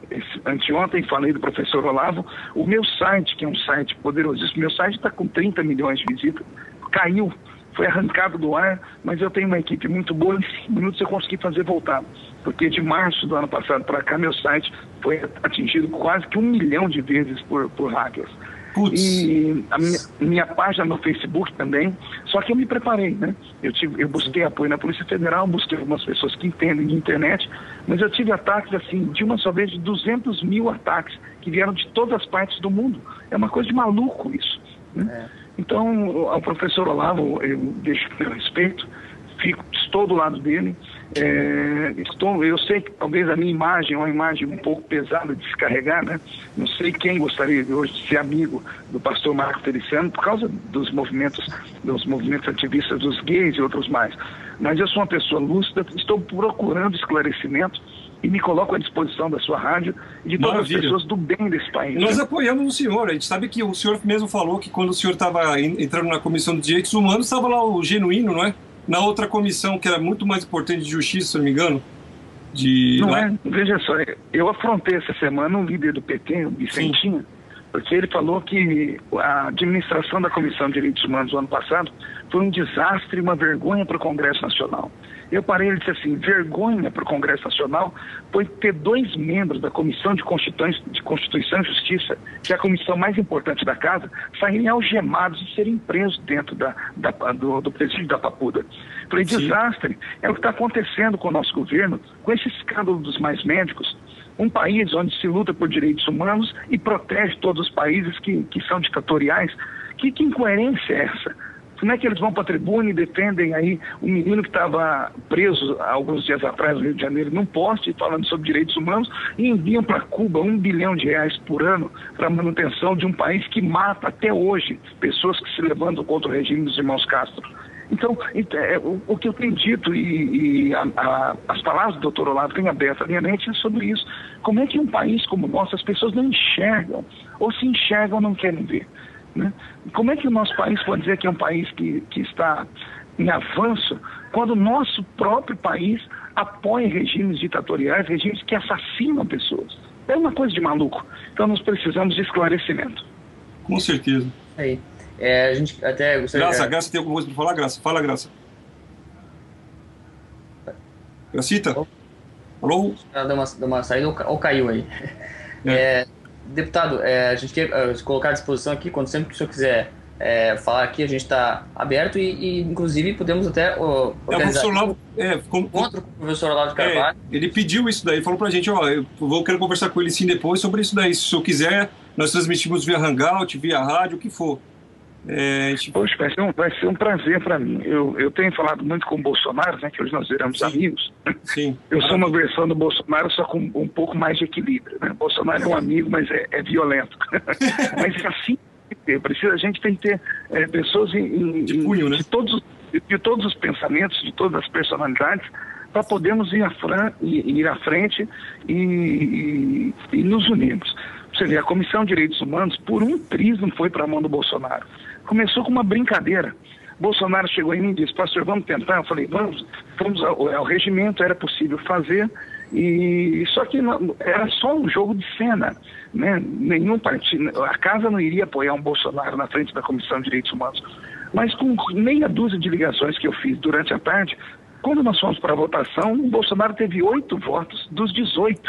anteontem, falei do professor Olavo. O meu site, que é um site poderosíssimo, meu site está com 30 milhões de visitas, caiu, foi arrancado do ar, mas eu tenho uma equipe muito boa, em 5 minutos eu consegui fazer voltar. Porque de março do ano passado para cá, meu site foi atingido quase que 1 milhão de vezes por hackers. Putz. E a minha página no Facebook também, só que eu me preparei, né? Eu busquei apoio na Polícia Federal, busquei algumas pessoas que entendem de internet, mas eu tive ataques assim, de uma só vez, de 200 mil ataques, que vieram de todas as partes do mundo. É uma coisa de maluco isso, né? Então, ao professor Olavo, eu deixo meu respeito, estou do lado dele. Eu sei que talvez a minha imagem é uma imagem um pouco pesada de se carregar, né? Não sei quem gostaria de hoje de ser amigo do pastor Marco Feliciano por causa dos movimentos ativistas dos gays e outros mais. Mas eu sou uma pessoa lúcida, estou procurando esclarecimento e me coloco à disposição da sua rádio e de todas as pessoas do bem desse país. Nós apoiamos o senhor. A gente sabe que o senhor mesmo falou que quando o senhor estava entrando na Comissão de Direitos Humanos, estava lá o Genuíno, não é? Na outra comissão, que era muito mais importante de justiça, se não me engano. Veja só, eu afrontei essa semana um líder do PT, o Vicentinho, porque ele falou que a administração da Comissão de Direitos Humanos do ano passado foi um desastre e uma vergonha para o Congresso Nacional. Eu parei e disse assim, vergonha para o Congresso Nacional foi ter 2 membros da Comissão de Constituição e Justiça, que é a comissão mais importante da Casa, saírem algemados e serem presos dentro do presídio da Papuda. Falei, desastre é o que está acontecendo com o nosso governo, com esse escândalo dos mais médicos. Um país onde se luta por direitos humanos e protege todos os países que são ditatoriais. Que incoerência é essa? Como é que eles vão para a tribuna e defendem aí um menino que estava preso há alguns dias atrás no Rio de Janeiro num poste falando sobre direitos humanos e enviam para Cuba R$1 bilhão por ano para a manutenção de um país que mata até hoje pessoas que se levantam contra o regime dos irmãos Castro. Então, o que eu tenho dito e as palavras do Dr. Olavo têm aberto a minha mente é sobre isso. Como é que um país como o nosso as pessoas não enxergam, ou se enxergam não querem ver? Né? Como é que o nosso país pode dizer que é um país que está em avanço quando o nosso próprio país apoia regimes ditatoriais, regimes que assassinam pessoas? É uma coisa de maluco. Então nós precisamos de esclarecimento. Com certeza. Aí. A gente até gostaria... Graça, tem alguma coisa para falar, Graça? Fala, Graça. Gracita? Alô? Deu uma saída ou caiu aí. Deputado, a gente quer colocar à disposição aqui, sempre que o senhor quiser falar aqui, a gente está aberto e inclusive podemos até organizar encontro com o professor Olavo de Carvalho. Ele pediu isso daí, falou pra gente, quero conversar com ele sim depois sobre isso daí. Se o senhor quiser, nós transmitimos via Hangout, via rádio, o que for. Poxa, vai ser um prazer para mim. Eu tenho falado muito com o Bolsonaro, né, que hoje nós viramos amigos. Sim. Eu sou uma versão do Bolsonaro, só com um pouco mais de equilíbrio. Né? O Bolsonaro é um amigo, mas é violento. Mas assim, a gente tem que ter pessoas de punho, né? de todos os pensamentos, de todas as personalidades, para podermos ir à frente e nos unirmos. Você vê, a Comissão de Direitos Humanos, por um triz, não foi para a mão do Bolsonaro. Começou com uma brincadeira. Bolsonaro chegou em mim e disse, pastor, vamos tentar? Eu falei, vamos ao regimento, era possível fazer, só que era só um jogo de cena. Né? Nenhum partido, a Casa não iria apoiar um Bolsonaro na frente da Comissão de Direitos Humanos. Mas com meia dúzia de ligações que eu fiz durante a tarde, quando nós fomos para a votação, o Bolsonaro teve 8 votos dos 18.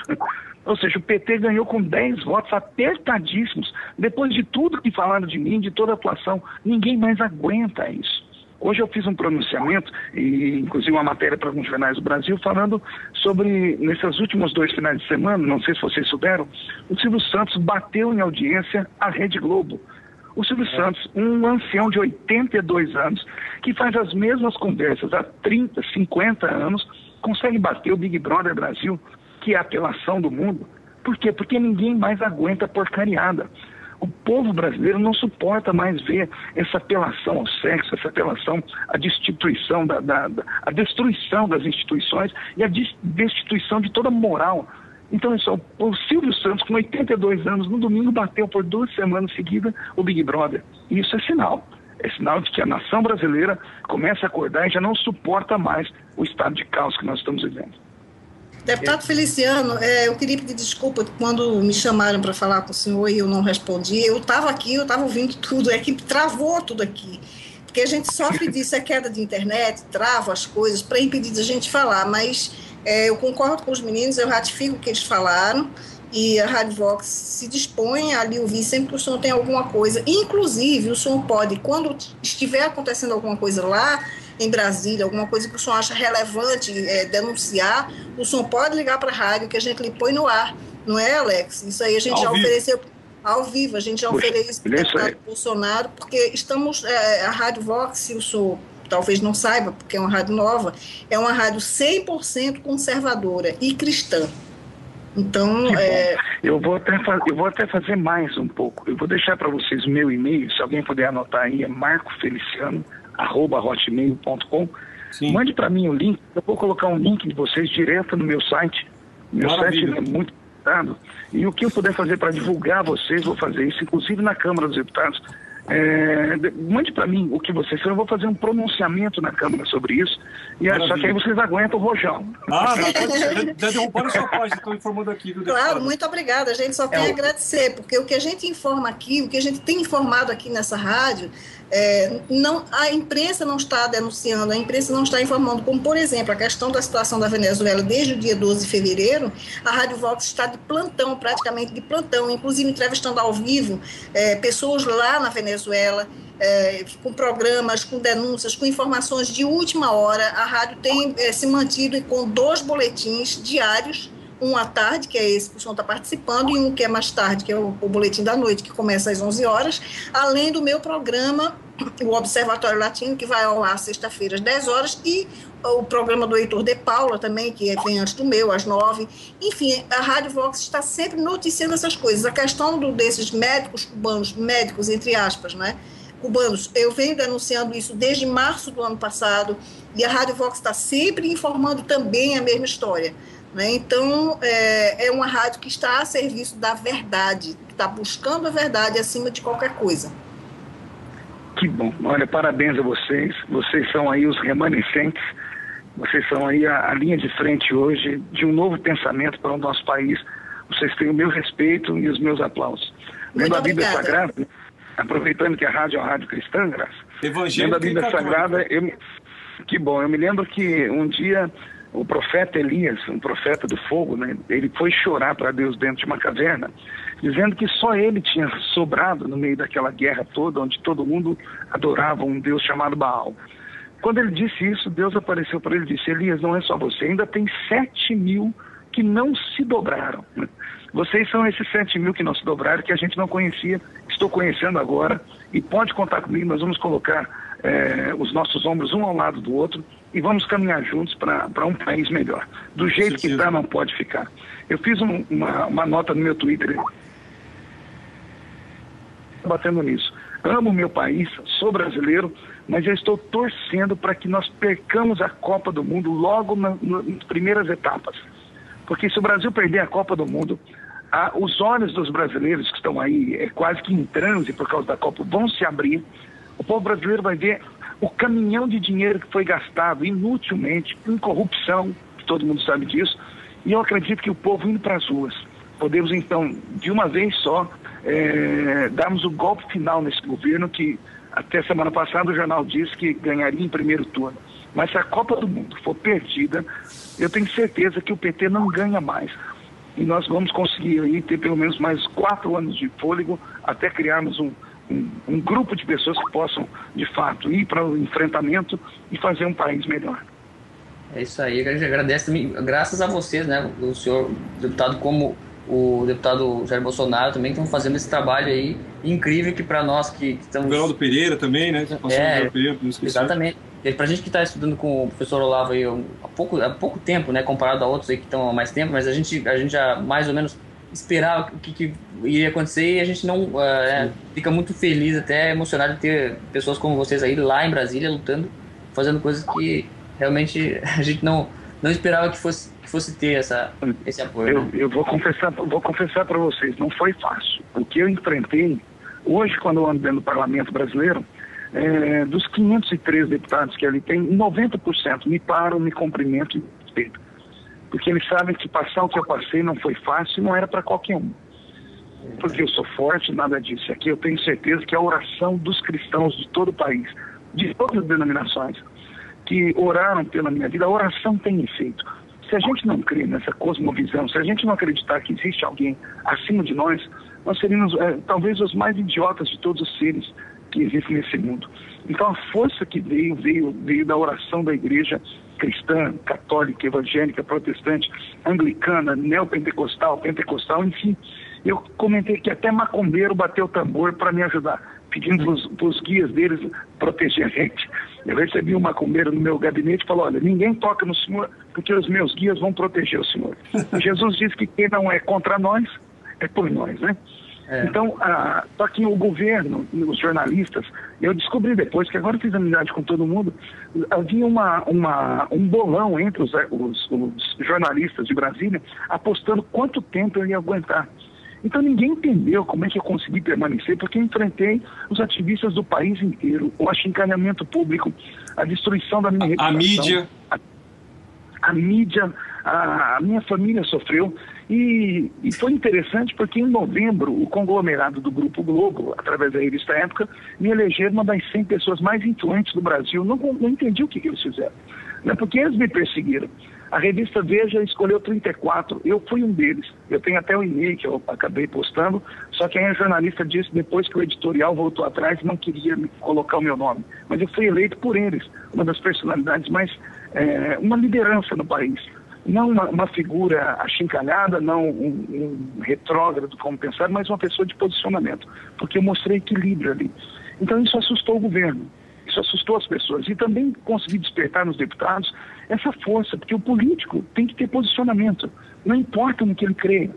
Ou seja, o PT ganhou com 10 votos apertadíssimos. Depois de tudo que falaram de mim, de toda a atuação, ninguém mais aguenta isso. Hoje eu fiz um pronunciamento, e inclusive uma matéria para alguns jornais do Brasil, falando sobre, nesses últimos 2 finais de semana, não sei se vocês souberam, o Silvio Santos bateu em audiência à Rede Globo. O Silvio Santos, um ancião de 82 anos, que faz as mesmas conversas há 30, 50 anos, consegue bater o Big Brother Brasil, que é a apelação do mundo. Por quê? Porque ninguém mais aguenta porcariada. O povo brasileiro não suporta mais ver essa apelação ao sexo, essa apelação à destituição, a destruição das instituições e a destituição de toda moral. Então, o Silvio Santos, com 82 anos, no domingo bateu por 2 semanas seguidas o Big Brother. E isso é sinal. É sinal de que a nação brasileira começa a acordar e já não suporta mais o estado de caos que nós estamos vivendo. Deputado Feliciano, eu queria pedir desculpa quando me chamaram para falar com o senhor e eu não respondi. Eu estava aqui, eu estava ouvindo tudo, a equipe travou tudo aqui. Porque a gente sofre disso, queda de internet, trava as coisas para impedir a gente falar. Mas eu concordo com os meninos, eu ratifico o que eles falaram e a Rádio Vox se dispõe a lhe ouvir sempre que o senhor tem alguma coisa. Inclusive, o senhor pode, quando estiver acontecendo alguma coisa lá em Brasília, alguma coisa que o senhor acha relevante denunciar, o senhor pode ligar para a rádio que a gente lhe põe no ar, não é, Alex? Isso aí a gente já ofereceu Ao vivo, a gente já oferece para o deputado Bolsonaro, porque estamos, a Rádio Vox, se o senhor talvez não saiba, porque é uma rádio nova, é uma rádio 100% conservadora e cristã. Então, eu vou até fazer mais um pouco. Eu vou deixar para vocês o meu e-mail, se alguém puder anotar aí, é marcofeliciano@hotmail.com. Mande para mim o link, eu vou colocar um link de vocês direto no meu site. Meu site é muito deputado, e o que eu puder fazer para divulgar vocês, vou fazer isso, inclusive na Câmara dos Deputados. Mande para mim o que vocês querem, eu vou fazer um pronunciamento na Câmara sobre isso, e só que aí vocês aguentam o rojão. Já derrubaram a sua página, estou informando aqui do deputado. Claro, muito obrigada, a gente só tem a agradecer, porque o que a gente informa aqui, o que a gente tem informado aqui nessa rádio, a imprensa não está denunciando, a imprensa não está informando, como, por exemplo, a questão da situação da Venezuela desde o dia 12 de fevereiro, a Rádio Vox está de plantão, praticamente de plantão, inclusive entrevistando ao vivo pessoas lá na Venezuela, com programas, com denúncias, com informações de última hora. A rádio tem se mantido com 2 boletins diários, um à tarde, que é esse que o senhor está participando, e um que é mais tarde, que é o boletim da noite, que começa às 11 horas, além do meu programa, o Observatório Latino, que vai ao ar sexta-feira às 10 horas, e o programa do Heitor de Paula também, que vem antes do meu, às 9. Enfim, a Rádio Vox está sempre noticiando essas coisas. A questão desses médicos cubanos, médicos entre aspas, né, cubanos, eu venho denunciando isso desde março do ano passado, e a Rádio Vox está sempre informando também a mesma história. Então, é uma rádio que está a serviço da verdade, que está buscando a verdade acima de qualquer coisa. Que bom. Olha, parabéns a vocês. Vocês são aí os remanescentes, vocês são aí a linha de frente hoje de um novo pensamento para o nosso país. Vocês têm o meu respeito e os meus aplausos. Lendo a Bíblia Sagrada, aproveitando que a rádio é uma rádio cristã, Graça, lendo a Bíblia Sagrada, que bom, eu me lembro que um dia o profeta Elias, um profeta do fogo, né, ele foi chorar para Deus dentro de uma caverna, dizendo que só ele tinha sobrado no meio daquela guerra toda, onde todo mundo adorava um Deus chamado Baal. Quando ele disse isso, Deus apareceu para ele e disse: Elias, não é só você, ainda tem 7.000 que não se dobraram. Vocês são esses 7.000 que não se dobraram, que a gente não conhecia, estou conhecendo agora, e pode contar comigo, nós vamos colocar os nossos ombros um ao lado do outro e vamos caminhar juntos para um país melhor. Do jeito que está, não pode ficar. Eu fiz uma nota no meu Twitter, batendo nisso. Amo o meu país, sou brasileiro, mas eu estou torcendo para que nós percamos a Copa do Mundo logo nas primeiras etapas. Porque se o Brasil perder a Copa do Mundo, os olhos dos brasileiros que estão aí, quase que em transe por causa da Copa, vão se abrir. O povo brasileiro vai ver o caminhão de dinheiro que foi gastado inutilmente, em corrupção, todo mundo sabe disso, e eu acredito que o povo indo para as ruas, podemos então, de uma vez só, darmos o golpe final nesse governo que, até semana passada, o jornal disse que ganharia em primeiro turno. Mas se a Copa do Mundo for perdida, eu tenho certeza que o PT não ganha mais. E nós vamos conseguir aí ter pelo menos mais 4 anos de fôlego até criarmos um grupo de pessoas que possam, de fato, ir para o enfrentamento e fazer um país melhor. É isso aí, a gente agradece também, graças a vocês, né, o senhor deputado, como o deputado Jair Bolsonaro também, que estão fazendo esse trabalho aí incrível, que para nós que estamos... O Geraldo Pereira também, né? Pereira, exatamente. E para a gente que está estudando com o professor Olavo aí há pouco tempo, né, comparado a outros aí que estão há mais tempo, mas a gente já mais ou menos esperava o que iria acontecer, e a gente não fica muito feliz, até emocionado de ter pessoas como vocês aí lá em Brasília lutando, fazendo coisas que realmente a gente não esperava que fosse ter esse apoio. Eu vou confessar para vocês, não foi fácil. O que eu enfrentei hoje, quando eu ando dentro do Parlamento brasileiro, dos 503 deputados que ali tem, 90% me param, me cumprimentam e me respeitam. Porque eles sabem que passar o que eu passei não foi fácil e não era para qualquer um. Porque eu sou forte, nada disso. Aqui eu tenho certeza que a oração dos cristãos de todo o país, de todas as denominações, que oraram pela minha vida, a oração tem efeito. Se a gente não crê nessa cosmovisão, se a gente não acreditar que existe alguém acima de nós seríamos talvez os mais idiotas de todos os seres que existem nesse mundo. Então a força que veio da oração da igreja cristã, católica, evangélica, protestante, anglicana, neopentecostal, pentecostal, enfim. Eu comentei que até macumbeiro bateu o tambor para me ajudar, pedindo para os guias deles proteger a gente. Eu recebi um macumbeiro no meu gabinete e falou, olha, ninguém toca no senhor porque os meus guias vão proteger o senhor. Jesus disse que quem não é contra nós, é por nós, né? Então, só que o governo, os jornalistas, eu descobri depois, que agora eu fiz amizade com todo mundo, havia um bolão entre os jornalistas de Brasília, apostando quanto tempo eu ia aguentar. Então ninguém entendeu como é que eu consegui permanecer, porque eu enfrentei os ativistas do país inteiro, o achincalhamento público, a destruição da minha reputação. A mídia. A mídia, a minha família sofreu. E foi interessante porque em novembro o conglomerado do Grupo Globo, através da revista Época, me elegeram uma das 100 pessoas mais influentes do Brasil. Não entendi o que eles fizeram. Não é porque eles me perseguiram. A revista Veja escolheu 34, eu fui um deles. Eu tenho até o e-mail que eu acabei postando, só que aí a jornalista disse, depois que o editorial voltou atrás, não queria colocar o meu nome. Mas eu fui eleito por eles, uma das personalidades mais, uma liderança no país. Não uma figura achincalhada, não um retrógrado, como pensaram, mas uma pessoa de posicionamento, porque eu mostrei equilíbrio ali. Então isso assustou o governo, isso assustou as pessoas, e também consegui despertar nos deputados essa força, porque o político tem que ter posicionamento, não importa no que ele creia.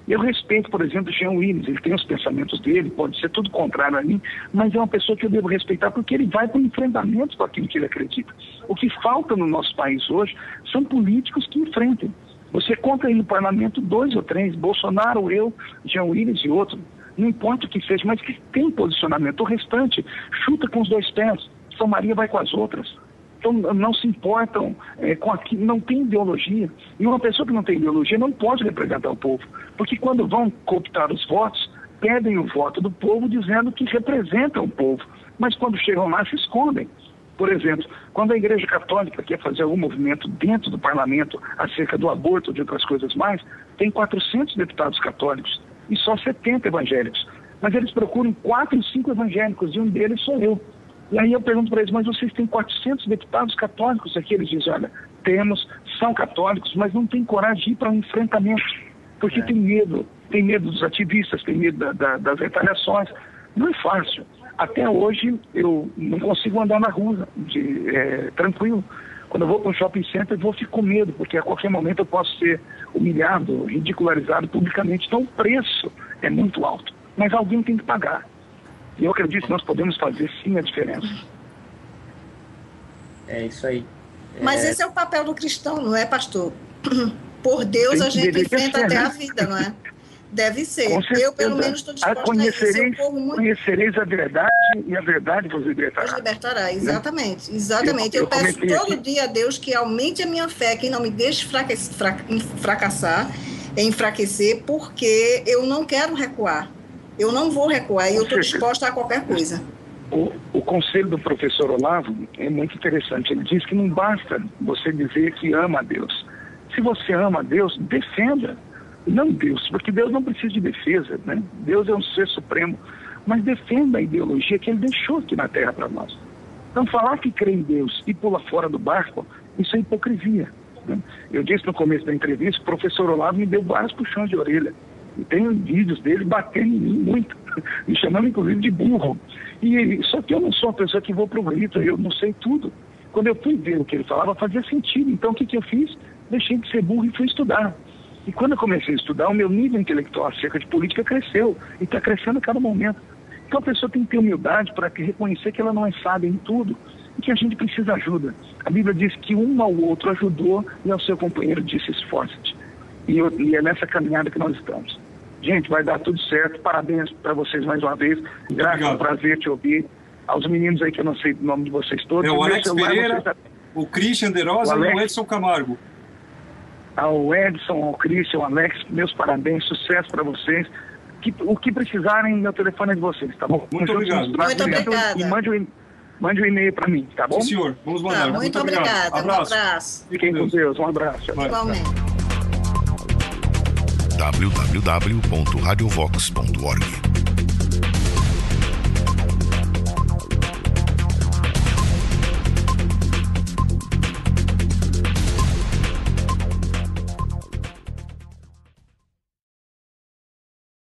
Eu respeito, por exemplo, o Jean Willis, ele tem os pensamentos dele, pode ser tudo contrário a mim, mas é uma pessoa que eu devo respeitar porque ele vai para o enfrentamento com aquilo que ele acredita. O que falta no nosso país hoje são políticos que enfrentem. Você conta aí no parlamento 2 ou 3, Bolsonaro, eu, Jean Willis e outro, não importa o que seja, mas que tem posicionamento. O restante chuta com os 2 pés, São Maria vai com as outras. Então não se importam com aquilo, não tem ideologia. E uma pessoa que não tem ideologia não pode representar o povo. Porque quando vão cooptar os votos, pedem o voto do povo dizendo que representam o povo. Mas quando chegam lá, se escondem. Por exemplo, quando a Igreja Católica quer fazer algum movimento dentro do parlamento acerca do aborto ou de outras coisas mais, tem 400 deputados católicos e só 70 evangélicos. Mas eles procuram 4 ou 5 evangélicos e um deles sou eu. E aí eu pergunto para eles, mas vocês têm 400 deputados católicos aqui? Eles dizem, olha, temos, são católicos, mas não tem coragem de ir para um enfrentamento, porque tem medo dos ativistas, tem medo das retaliações. Não é fácil. Até hoje eu não consigo andar na rua tranquilo. Quando eu vou para um shopping center, eu fico com medo, porque a qualquer momento eu posso ser humilhado, ridicularizado publicamente. Então o preço é muito alto, mas alguém tem que pagar. E eu acredito que nós podemos fazer sim a diferença. É isso aí. Mas esse é o papel do cristão, não é, pastor? Por Deus a gente enfrenta até a vida, não é? Deve ser. Eu, pelo menos, estou disposta a isso. Conhecereis a verdade e a verdade vos libertará. Vos libertará, exatamente. Exatamente. Eu peço todo dia a Deus que aumente a minha fé, que não me deixe enfraquecer, porque eu não quero recuar. Eu não vou recuar e eu estou disposta a qualquer coisa. O conselho do professor Olavo é muito interessante. Ele diz que não basta você dizer que ama a Deus. Se você ama a Deus, defenda. Não Deus, porque Deus não precisa de defesa, né? Deus é um ser supremo. Mas defenda a ideologia que ele deixou aqui na Terra para nós. Então, falar que crê em Deus e pula fora do barco, isso é hipocrisia, né? Eu disse no começo da entrevista, o professor Olavo me deu vários puxões de orelha. E tem vídeos dele batendo em mim muito, me chamando inclusive de burro. Só que eu não sou uma pessoa que vou pro grito, eu não sei tudo. Quando eu fui ver o que ele falava, fazia sentido. Então o que eu fiz? Deixei de ser burro e fui estudar. E quando eu comecei a estudar, o meu nível intelectual acerca de política cresceu. E está crescendo a cada momento. Então a pessoa tem que ter humildade para reconhecer que ela não é sábia em tudo e que a gente precisa de ajuda. A Bíblia diz que um ao outro ajudou e ao seu companheiro disse esforce-te. E é nessa caminhada que nós estamos. Gente, vai dar tudo certo. Parabéns para vocês mais uma vez. Graças, é um prazer te ouvir. Aos meninos aí que eu não sei o nome de vocês todos. O Alex Pereira, o Christian De Rosa e o Edson Camargo. Ao Edson, ao Christian, ao Alex, meus parabéns, sucesso para vocês. O que precisarem, meu telefone é de vocês, tá bom? Muito obrigado. Muito obrigada. E mande um e-mail para mim, tá bom? Sim, senhor. Vamos mandar. Tá, muito obrigada. Um abraço. Fiquem com Deus. Um abraço. Igualmente. www.radiovox.org